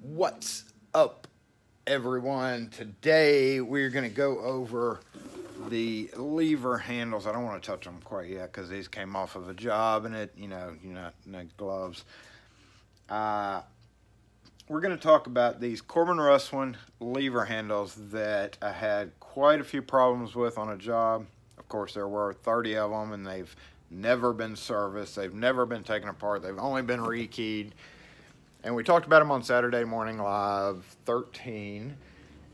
What's up, everyone? Today we're going to go over the lever handles. I don't want to touch them quite yet because these came off of a job and no gloves. We're going to talk about these Corbin Russwin lever handles that I had quite a few problems with on a job. Of course, there were 30 of them, and they've never been serviced. They've never been taken apart. They've only been rekeyed. And we talked about them on Saturday Morning Live 13.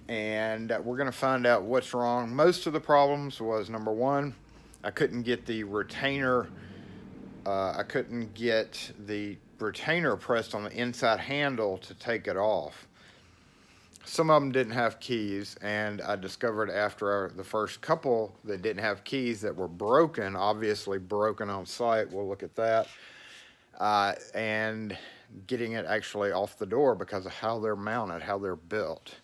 And we're going to find out what's wrong. Most of the problems was, number one, I couldn't get the retainer. I couldn't get the retainer pressed on the inside handle to take it off. Some of them didn't have keys, and I discovered after the first couple that didn't have keys that were broken, obviously broken on site. We'll look at that. And getting it actually off the door because of how they're mounted, how they're built.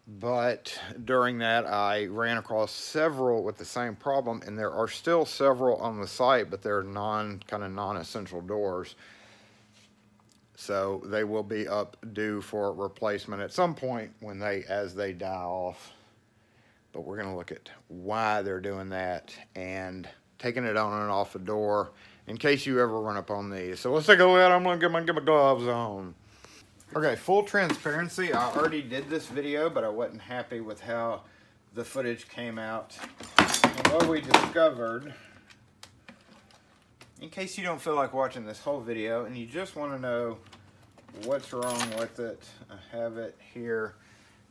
But during that, I ran across several with the same problem, and there are still several on the site, but they're non-essential doors. So they will be up due for replacement at some point as they die off. But we're going to look at why they're doing that and taking it on and off the door in case you ever run up on these. So let's take a look at it. I'm going to get my gloves on. Okay, full transparency, I already did this video, but I wasn't happy with how the footage came out. And what we discovered, in case you don't feel like watching this whole video and you just want to know what's wrong with it, I have it here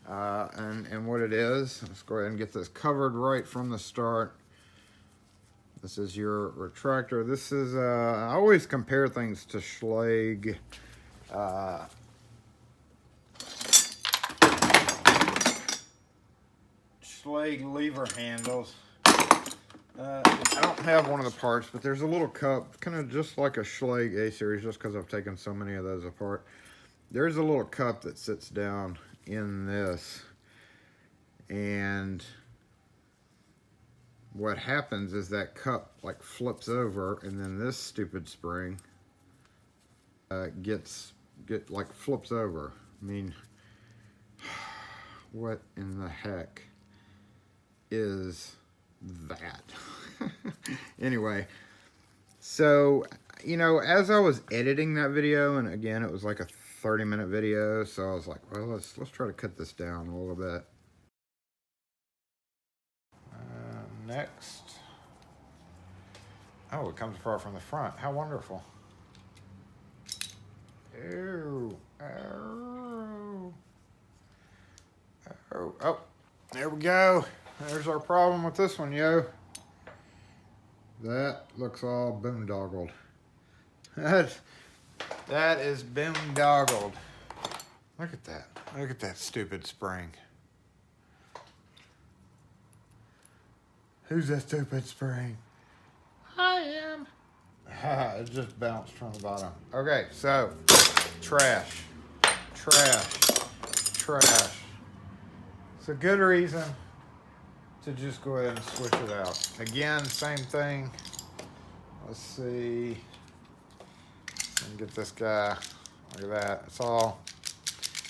and what it is. Let's go ahead and get this covered right from the start. This is your retractor. This is, I always compare things to Schlage. Schlage lever handles. I don't have one of the parts, but there's a little cup, kind of just like a Schlage A-Series, just because I've taken so many of those apart. There's a little cup that sits down in this, and what happens is that cup like flips over, and then this stupid spring flips over. I mean, what in the heck is that? Anyway, so as I was editing that video, and again it was like a 30-minute video, so I was like, well, let's try to cut this down a little bit. Next. Oh, it comes apart from the front. How wonderful. Ew. Oh. Oh, there we go. There's our problem with this one, yo. That looks all boondoggled. That is boondoggled. Look at that. Look at that stupid spring. Who's that stupid spring? I am. It just bounced from the bottom. Okay, so trash. It's a good reason to just go ahead and switch it out. Again, same thing. Let's see. Let me get this guy. Look at that. It's all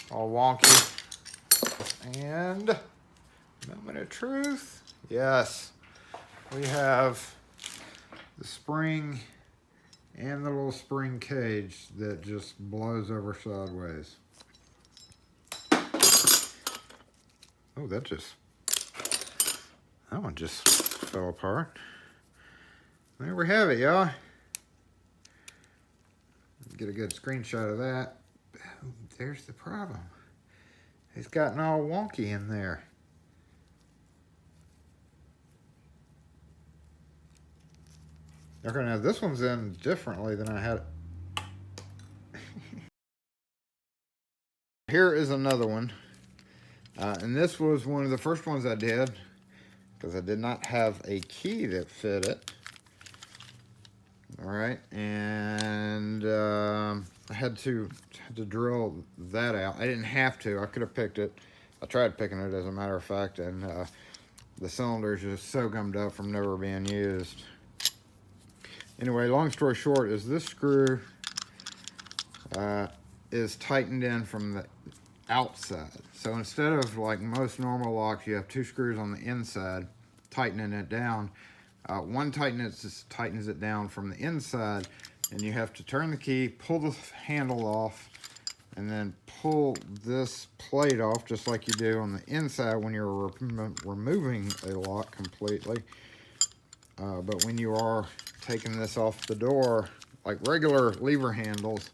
wonky. And moment of truth. Yes. We have the spring and the little spring cage that just blows over sideways. Oh, that one just fell apart. There we have it, y'all. Get a good screenshot of that. Oh, there's the problem. It's gotten all wonky in there. Okay, now this one's in differently than I had. Here is another one. And this was one of the first ones I did because I did not have a key that fit it. All right, and I had to drill that out. I didn't have to. I could have picked it. I tried picking it, as a matter of fact, and the cylinder's just so gummed up from never being used. Anyway, long story short is this screw is tightened in from the outside. So instead of like most normal locks, you have 2 screws on the inside tightening it down. One tightens it down from the inside, and you have to turn the key, pull the handle off, and then pull this plate off just like you do on the inside when you're removing a lock completely. But when you are taking this off the door, like regular lever handles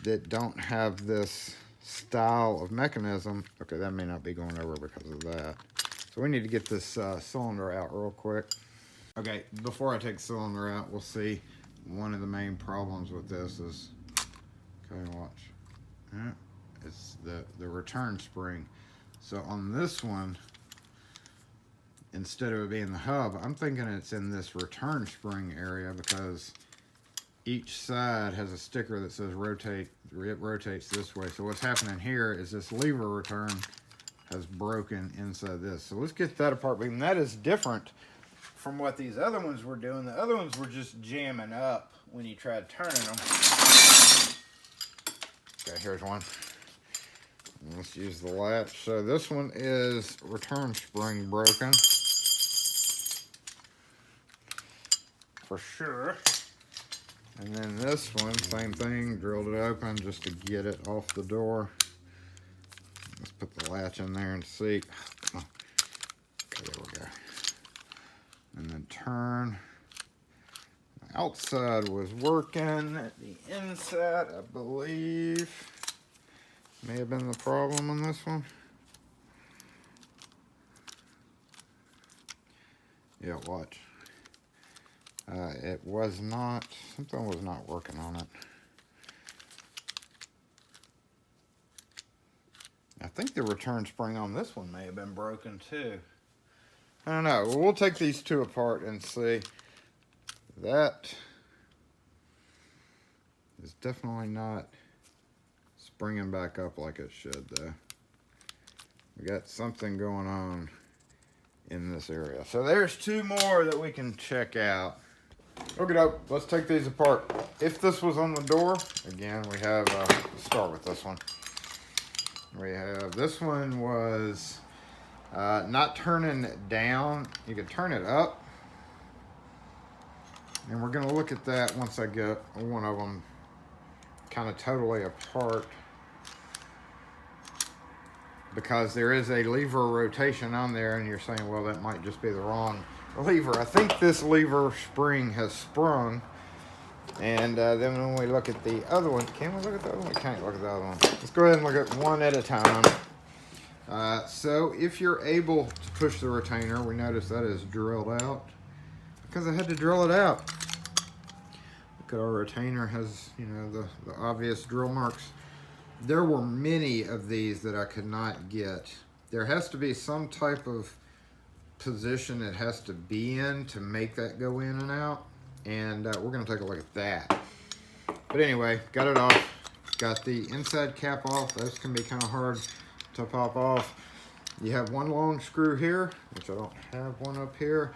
that don't have this style of mechanism, okay, that may not be going over because of that. So we need to get this cylinder out real quick. Okay, before I take the cylinder out, we'll see one of the main problems with this is, okay, watch. Yeah, it's the return spring. So on this one, instead of it being the hub, I'm thinking it's in this return spring area because each side has a sticker that says rotate. It rotates this way. So what's happening here is this lever return has broken inside this. So let's get that apart. And that is different from what these other ones were doing. The other ones were just jamming up when you tried turning them. Okay, here's one. Let's use the latch. So this one is return spring broken. For sure. And then this one, same thing, drilled it open just to get it off the door. Let's put the latch in there and see. Come on. Okay, there we go. And then turn. The outside was working. The inside, I believe, may have been the problem on this one. Yeah, watch. It was not, something was not working on it. I think the return spring on this one may have been broken too. I don't know. Well, we'll take these two apart and see. That is definitely not springing back up like it should though. We got something going on in this area. So there's 2 more that we can check out. Okay, let's take these apart. If this was on the door, again, we have, let's start with this one. We have, this one was not turning down. You can turn it up. And we're gonna look at that once I get one of them kind of totally apart. Because there is a lever rotation on there and you're saying, well, that might just be the wrong lever. I think this lever spring has sprung. And then when we look at the other one, can we look at the other one? We can't look at the other one. Let's go ahead and look at one at a time. So if you're able to push the retainer, we notice that is drilled out. Because I had to drill it out. Look at our retainer has, you know, the obvious drill marks. There were many of these that I could not get. There has to be some type of position it has to be in to make that go in and out. And we're gonna take a look at that. But anyway, got it off. Got the inside cap off. Those can be kind of hard to pop off. You have one long screw here, which I don't have one up here.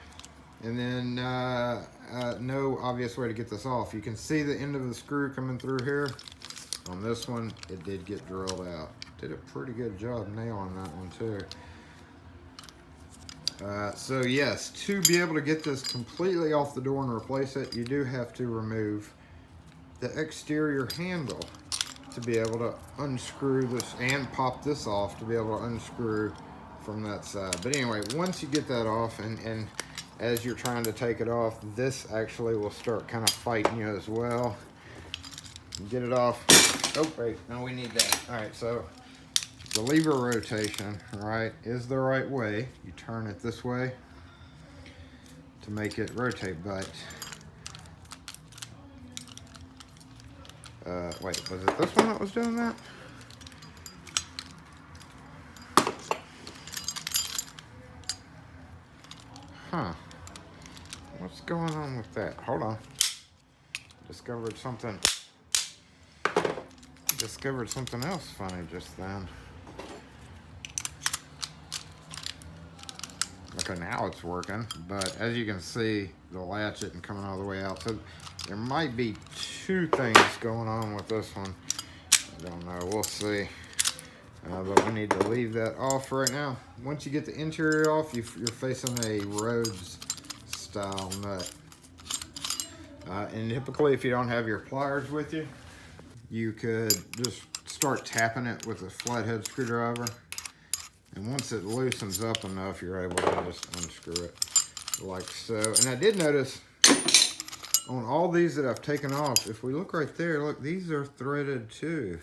And then no obvious way to get this off. You can see the end of the screw coming through here. On this one, it did get drilled out. Did a pretty good job nailing that one too. So yes, to be able to get this completely off the door and replace it, you do have to remove the exterior handle to be able to unscrew this and pop this off to be able to unscrew from that side. But anyway, once you get that off and as you're trying to take it off, this actually will start kind of fighting you as well. Get it off. Oh, wait, no, we need that. All right, so the lever rotation, right, is the right way. You turn it this way to make it rotate, but wait, was it this one that was doing that? Huh. What's going on with that? Hold on. Discovered something else funny just then. Okay, now it's working, but as you can see, the latch isn't coming all the way out. So There might be two things going on with this one. I don't know. We'll see. But we need to leave that off right now. Once you get the interior off, you're facing a Rhodes style nut. And typically, if you don't have your pliers with you, you could just start tapping it with a flathead screwdriver. And once it loosens up enough, you're able to just unscrew it like so. And I did notice on all these that I've taken off, if we look right there, look, these are threaded too.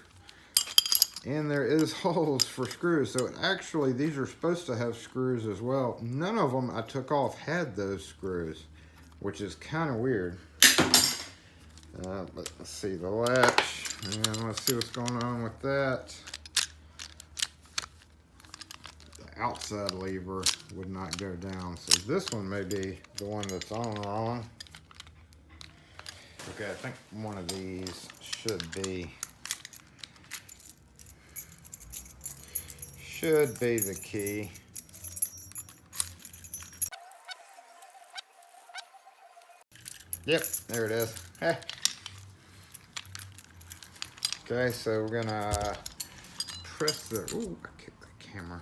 And there is holes for screws. So actually, these are supposed to have screws as well. None of them I took off had those screws, which is kind of weird. But let's see the latch, and let's see what's going on with that. The outside lever would not go down, so this one may be the one that's on wrong. Okay, I think one of these should be the key. Yep, there it is. Heh. Okay, so we're gonna press the, ooh, I kicked the camera.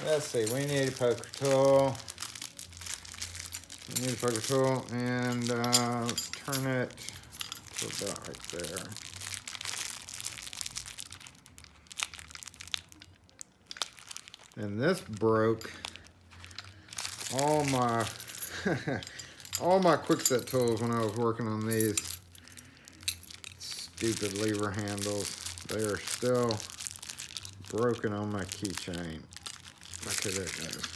Let's see, we need a poker tool. And let's turn it to about right there. And this broke all my all my quick set tools when I was working on these stupid lever handles. They are still broken on my keychain. Okay, there it goes.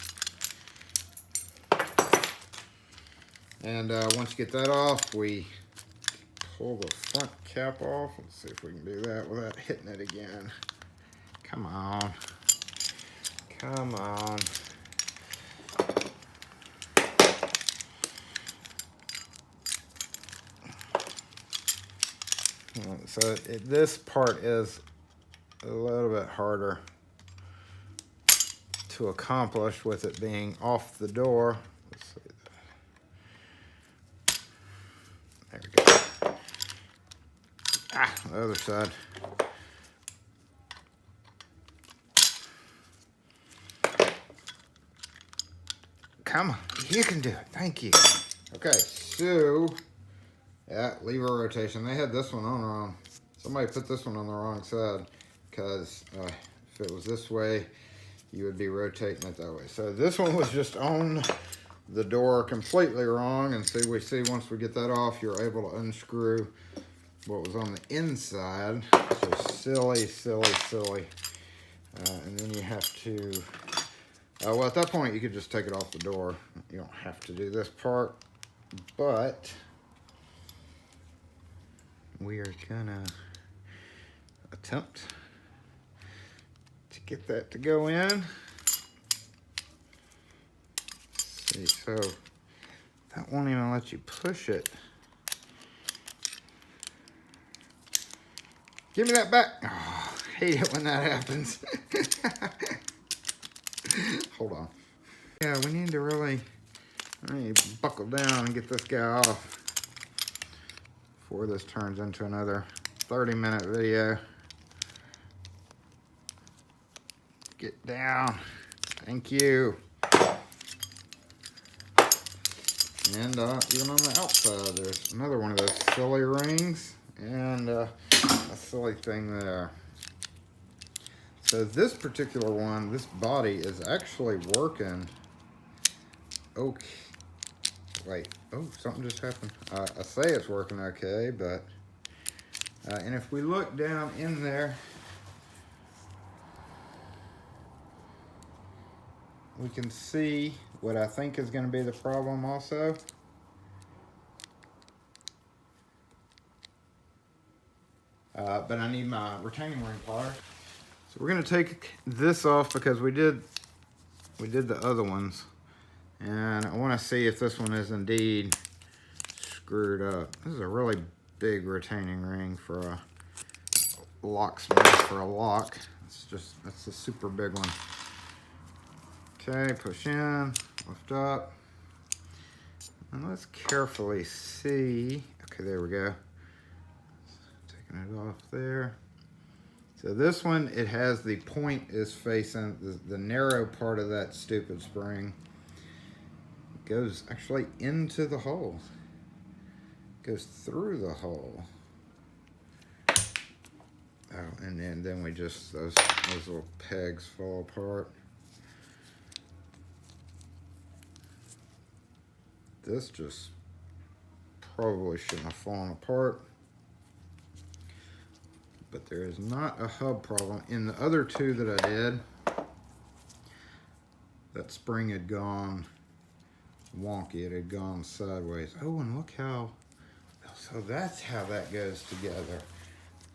And once you get that off, we pull the front cap off. Let's see if we can do that without hitting it again. Come on. Come on. So this part is a little bit harder to accomplish with it being off the door. Let's see. There we go. Ah, the other side. Come on, you can do it. Thank you. Okay, so yeah, lever rotation. They had this one on wrong. Somebody put this one on the wrong side because if it was this way, you would be rotating it that way. So this one was just on the door completely wrong. And see, once we get that off, you're able to unscrew what was on the inside. So silly, silly, silly. And then you have to, well, at that point, you could just take it off the door. You don't have to do this part, but we are gonna attempt to get that to go in. Let's see, so that won't even let you push it. Give me that back. Oh, I hate it when that happens. Hold on. Yeah, we need to really buckle down and get this guy off before this turns into another 30-minute video. Get down. Thank you. And even on the outside, there's another one of those silly rings and a silly thing there. So this particular one, this body is actually working. Okay. Wait. Oh, something just happened. I say it's working okay, but and if we look down in there, we can see what I think is going to be the problem also. But I need my retaining ring pliers. So we're going to take this off because we did the other ones. And I want to see if this one is indeed screwed up. This is a really big retaining ring for a locksmith for a lock. That's a super big one. Okay, push in, lift up. And let's carefully see. Okay, there we go. Taking it off there. So this one, it has the point is facing the narrow part of that stupid spring. It goes actually into the hole. It goes through the hole. Oh, and then we just, those little pegs fall apart. This just probably shouldn't have fallen apart. But there is not a hub problem. In the other two that I did, that spring had gone wonky. It had gone sideways. Oh, and look how, so that's how that goes together.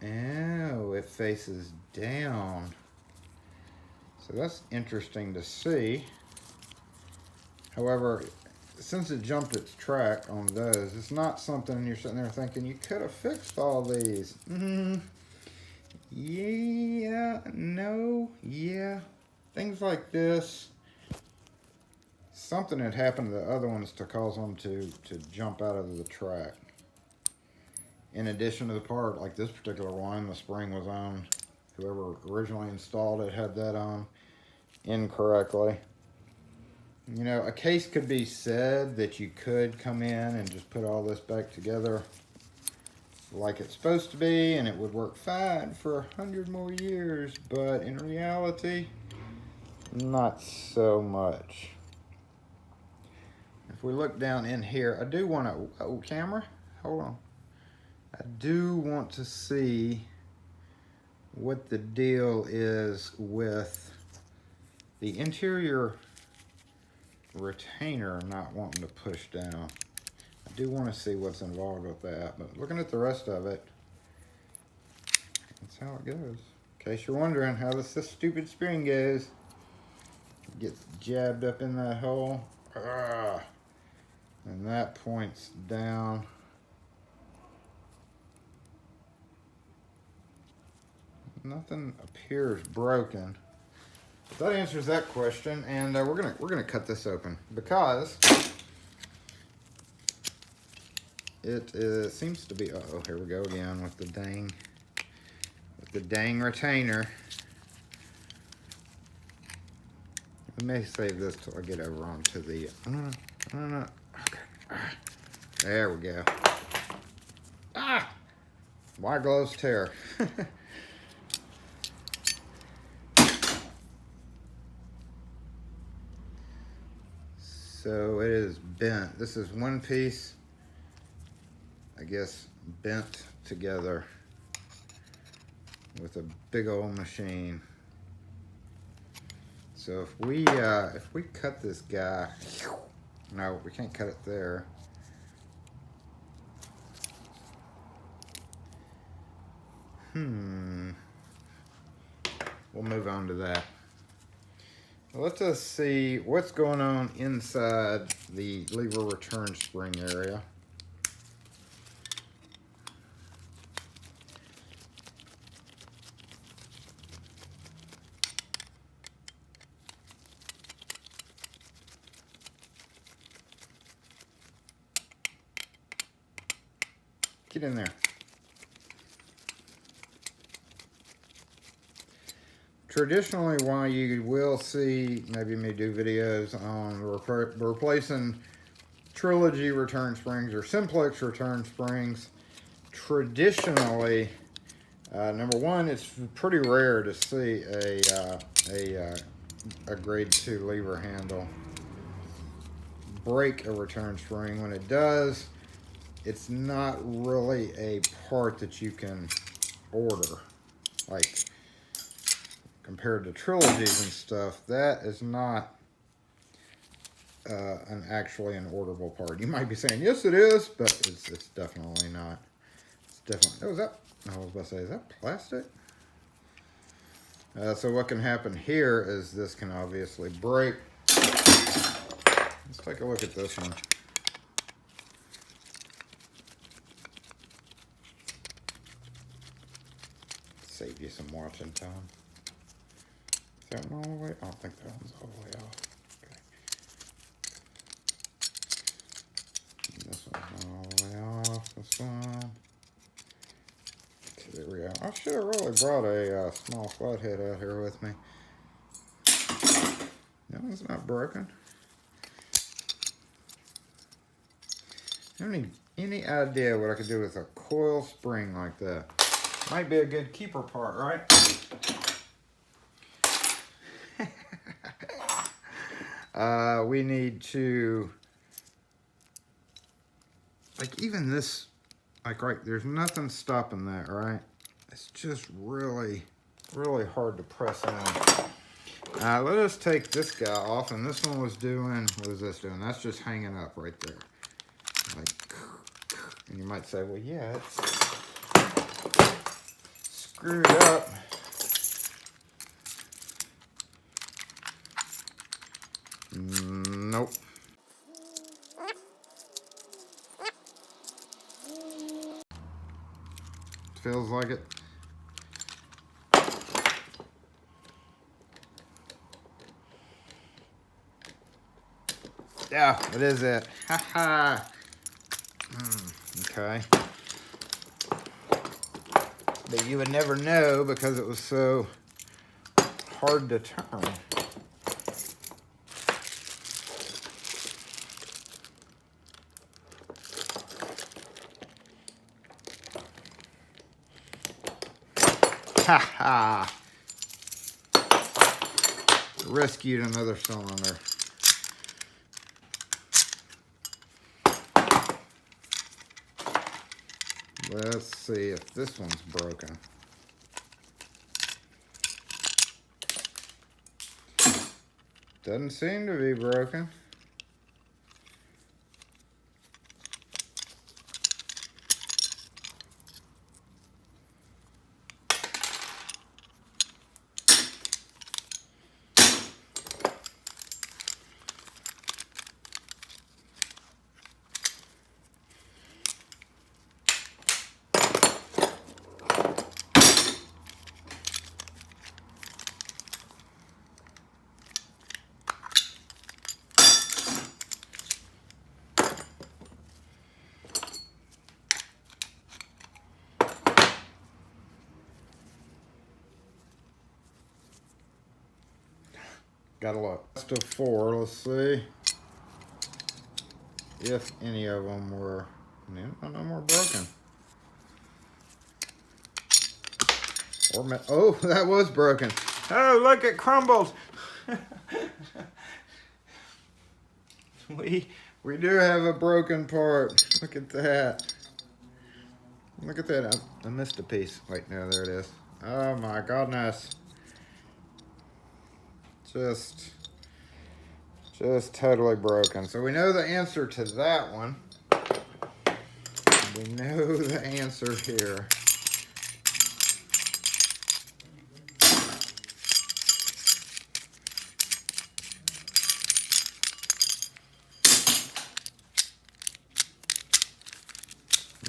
Oh, it faces down. So that's interesting to see. However, since it jumped its track on those, it's not something you're sitting there thinking, you could have fixed all these. Yeah, no, yeah. Things like this. Something had happened to the other ones to cause them to jump out of the track. In addition to the part, like this particular one, the spring was on. Whoever originally installed it had that on incorrectly. You know, a case could be said that you could come in and just put all this back together like it's supposed to be, and it would work fine for 100 more years, but in reality, not so much. If we look down in here, I do want to, oh, camera, hold on. I do want to see what the deal is with the interior retainer not wanting to push down. I do want to see what's involved with that, but looking at the rest of it, that's how it goes. In case you're wondering how this stupid spring goes, it gets jabbed up in that hole, and that points down. Nothing appears broken. But that answers that question, and we're gonna cut this open because it seems to be. Uh-oh, here we go again with the dang retainer. I may save this till I get over onto the. No. Okay. There we go. Why gloves tear? So it is bent. This is one piece, I guess, bent together with a big old machine. So if we cut this guy, no, we can't cut it there. We'll move on to that. Let us see what's going on inside the lever return spring area. Get in there. Traditionally, why you will see, maybe me do videos on replacing Trilogy return springs or Simplex return springs. Traditionally, number one, it's pretty rare to see a grade 2 lever handle break a return spring. When it does, it's not really a part that you can order. Like, compared to Trilogies and stuff, that is not actually an orderable part. You might be saying, yes it is, but it's definitely not. It's definitely, I was about to say, is that plastic? So what can happen here is this can obviously break. Let's take a look at this one. Save you some watching time. Is that one all the way? I don't think that one's all the way off. this one. There we go. I should have really brought a small flathead out here with me. That one's not broken. Any idea what I could do with a coil spring like that? Might be a good keeper part, right? We need to, like, even this, like, right, there's nothing stopping that, right? It's just really, really hard to press in. Let us take this guy off, and this one was doing, what is this doing? That's just hanging up right there. Like, and you might say, well, yeah, it's screwed up. Nope. Feels like it. Yeah, it is it. Ha ha. Okay. But you would never know because it was so hard to turn. Ha ha. Rescued another cylinder. Let's see if this one's broken. Doesn't seem to be broken. Got a lot. List of 4. Let's see if any of them were. None of them were broken. Or oh, that was broken. Oh, look, it crumbled. we do have a broken part. Look at that. Look at that. I missed a piece. Wait, no, there it is. Oh my goodness. Just totally broken. So we know the answer to that one. We know the answer here.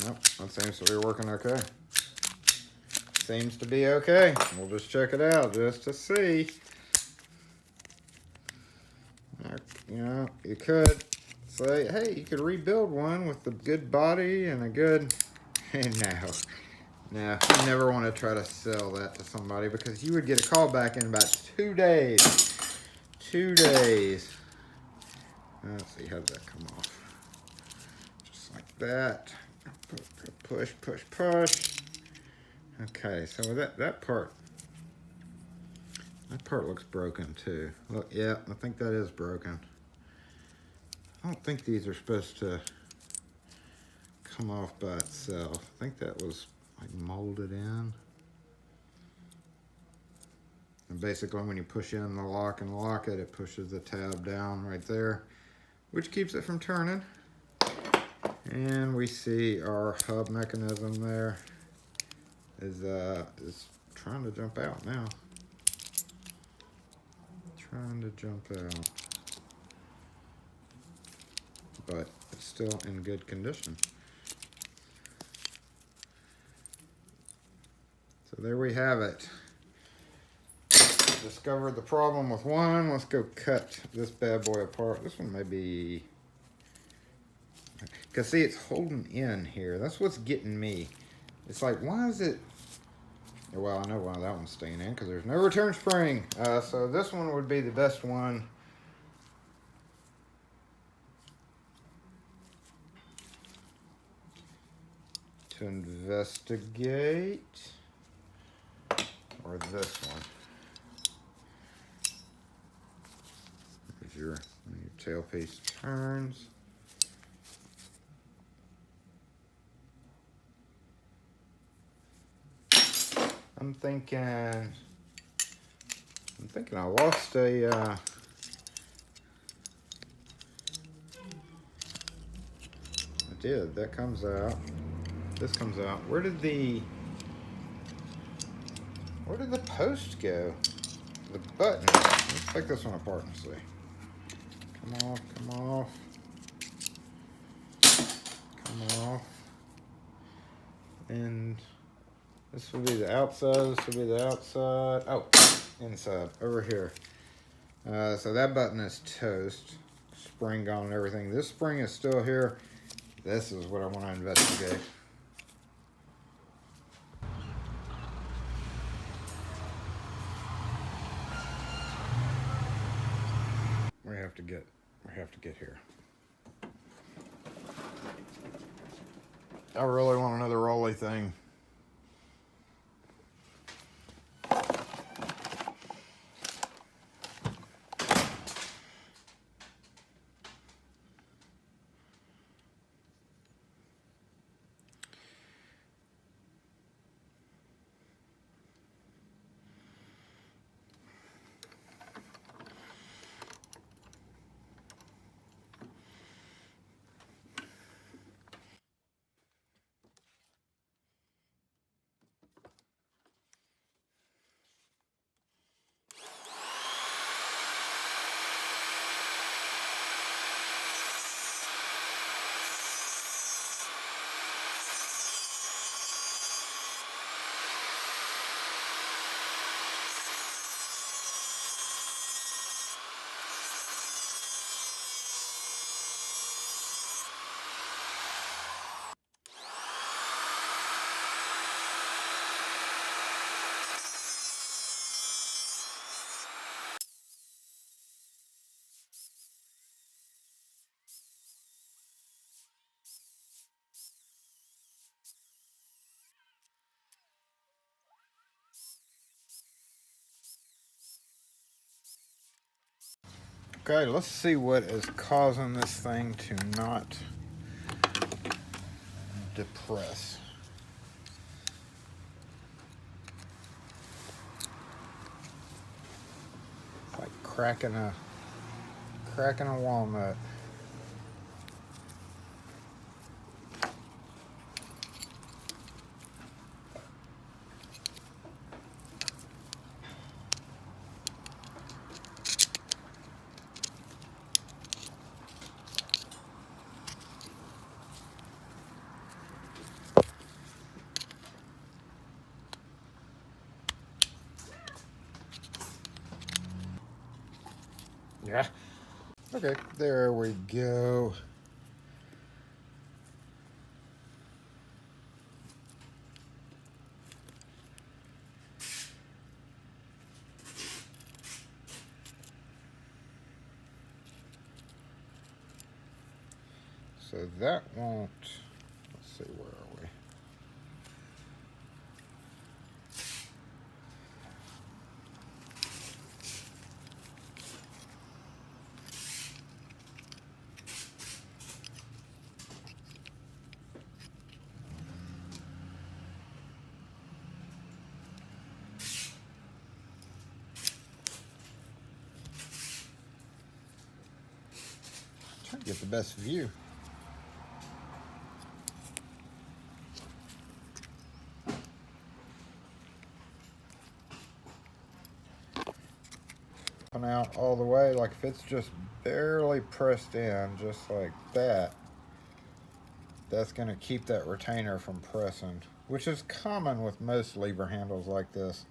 Nope, that seems to be working okay. Seems to be okay. We'll just check it out just to see. You know, you could say, hey, you could rebuild one with a good body and a good... No, you never want to try to sell that to somebody because you would get a call back in about 2 days. 2 days. Let's see, how does that come off? Just like that. Push, push, push. Okay, so with that part looks broken too. Look, yeah, I think that is broken. I don't think these are supposed to come off by itself. I think that was like molded in. And basically when you push in the lock and lock it, it pushes the tab down right there, which keeps it from turning. And we see our hub mechanism there is trying to jump out now. Trying to jump out. But it's still in good condition. So there we have it. Discovered the problem with one. Let's go cut this bad boy apart. This one may be... Because see, it's holding in here. That's what's getting me. It's like, why is it? Well, I know why that one's staying in, because there's no return spring. So this one would be the best one. To investigate. Or this one. As your tailpiece turns. I'm thinking I lost a I did. That comes out. This comes out. Where did the post go? The button. Let's take this one apart and see. Come off, come off. Come off. And this will be the outside, this will be the outside. Oh, inside, over here. So that button is toast. Spring gone and everything. This spring is still here. This is what I want to investigate. We have to get here. I really want another rolly thing. Okay, let's see what is causing this thing to not depress. It's like cracking a walnut. Yeah. Okay, there we go. So that won't, let's see, where are we? Trying to get the best view. Out all the way, like if it's just barely pressed in, just like that, that's going to keep that retainer from pressing, which is common with most lever handles like this.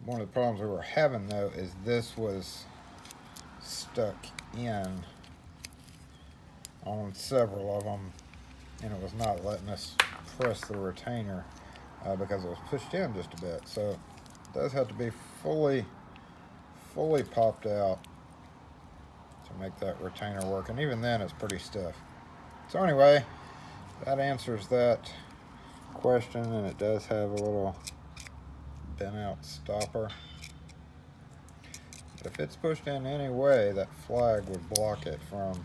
One of the problems we were having though is this was stuck in on several of them, and it was not letting us press the retainer because it was pushed in just a bit. So it does have to be fully popped out to make that retainer work, and even then it's pretty stiff. So anyway, that answers that question, and it does have a little bent out stopper. But if it's pushed in any way, that flag would block it from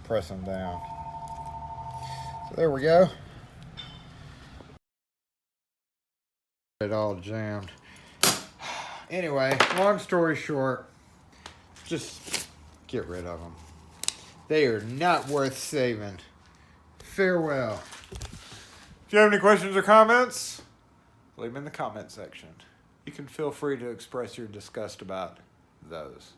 pressing down. So there we go. It all jammed. Anyway, long story short, just get rid of them. They are not worth saving. Farewell. If you have any questions or comments, leave them in the comment section. You can feel free to express your disgust about those.